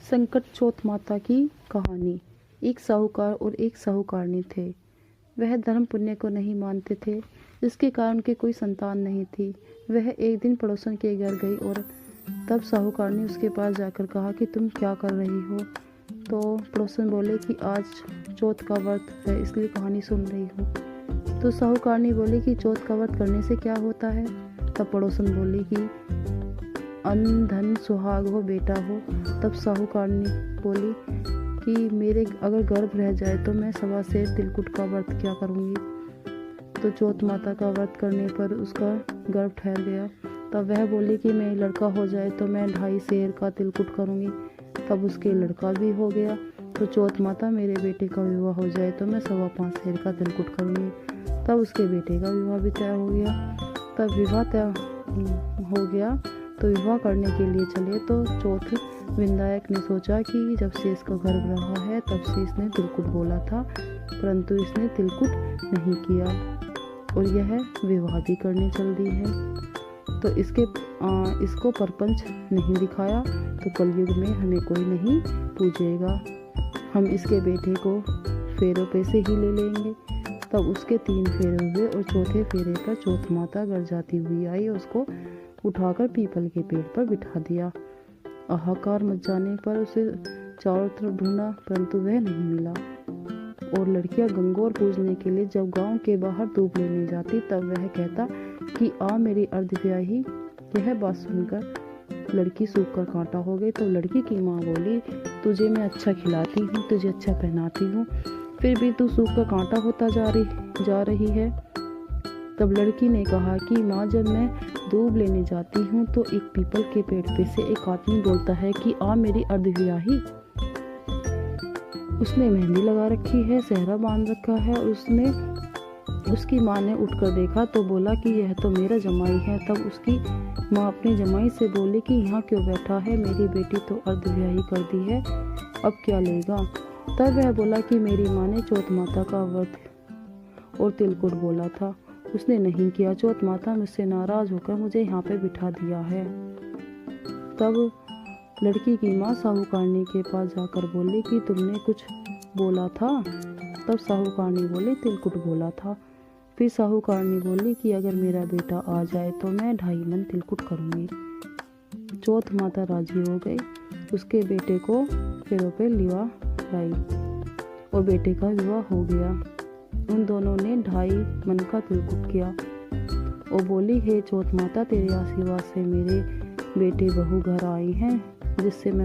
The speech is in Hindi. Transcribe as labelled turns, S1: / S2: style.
S1: संकट चौथ माता की कहानी। एक साहूकार और एक साहूकारनी थे। वह धर्म पुण्य को नहीं मानते थे, जिसके कारण उनके कोई संतान नहीं थी। वह एक दिन पड़ोसन के घर गई और तब साहूकारनी उसके पास जाकर कहा कि तुम क्या कर रही हो। तो पड़ोसन बोले कि आज चौथ का व्रत है, इसलिए कहानी सुन रही हूँ। तो साहूकारनी बोली कि चौथ का व्रत करने से क्या होता है। तब पड़ोसन बोली कि अन्न धन सुहाग हो, बेटा हो। तब साहूकारनी बोली कि मेरे अगर गर्भ रह जाए तो मैं 1.25 सेर तिलकुट का व्रत क्या करूँगी। तो चौथ माता का व्रत करने पर उसका गर्भ ठहर गया। तब वह बोली कि मैं लड़का हो जाए तो मैं 2.5 सेर का तिलकुट करूँगी। तब उसके लड़का भी हो गया। तो चौथ माता मेरे बेटे का विवाह हो जाए तो मैं 5.25 सेर का तिलकुट करूँगी। तब उसके बेटे का विवाह भी तय हो गया। तब विवाह तय हो गया तो विवाह करने के लिए चले। तो चौथ विंदायक ने सोचा कि जब से इसका गर्भ रहा है तब से इसने तिलकुट बोला था, परंतु इसने तिलकुट नहीं किया और यह विवाह भी करने चल दी है। तो इसको परपंच नहीं दिखाया तो कलयुग में हमें कोई नहीं पूजेगा। हम इसके बेटे को फेरों पे से ही ले लेंगे। तब उसके 3 फेरे हुए और चौथे फेरे पर चौथ माता घर जाती हुई आई और उसको उठाकर पीपल के पेड़ पर बिठा दिया। हाहाकार मच जाने पर उसे चारों तरफ ढूंढा, परंतु वह नहीं मिला। और लड़कियां गंगौर पूजने के लिए जब गांव के बाहर दूब लेने जाती तब वह कहता कि आ मेरी अर्धव्याही। यह बात सुनकर लड़की सूख कर कांटा हो गई। तो लड़की की माँ बोली, तुझे मैं अच्छा खिलाती हूँ, तुझे अच्छा पहनाती हूँ, फिर भी तू सूख कर कांटा होता जा रही है। तब लड़की ने कहा कि माँ, जब मैं दूब लेने जाती हूँ तो एक पीपल के पेड़ पे से एक आदमी बोलता है कि आ मेरी अर्धव्याही। उसने मेहंदी लगा रखी है, सेहरा बांध रखा है और उसकी माँ ने उठकर देखा तो बोला कि यह तो मेरा जमाई है। तब उसकी माँ अपने जमाई से बोली कि यहाँ क्यों बैठा है, मेरी बेटी तो अर्धव्याही कर दी है, अब क्या लेगा। तब वह बोला कि मेरी माँ ने चौथ माता का व्रत और तिलकुट बोला था, उसने नहीं किया। चौथ माता मुझसे नाराज होकर मुझे यहाँ पे बिठा दिया है। तब लड़की की माँ साहूकारनी के पास जाकर बोली कि तुमने कुछ बोला था। तब साहूकारनी बोली तिलकुट बोला था। फिर साहूकारनी बोली कि अगर मेरा बेटा आ जाए तो मैं 2.5 मन तिलकुट करूँगी। चौथ माता राजी हो गई। उसके बेटे को फेरों पे लिवा लाई और बेटे का विवाह हो गया। उन दोनों ने 2.5 मन का तिलकुट किया और बोली, हे चौथ माता, तेरे आशीर्वाद से मेरे बेटे बहू घर आई हैं, जिससे मैं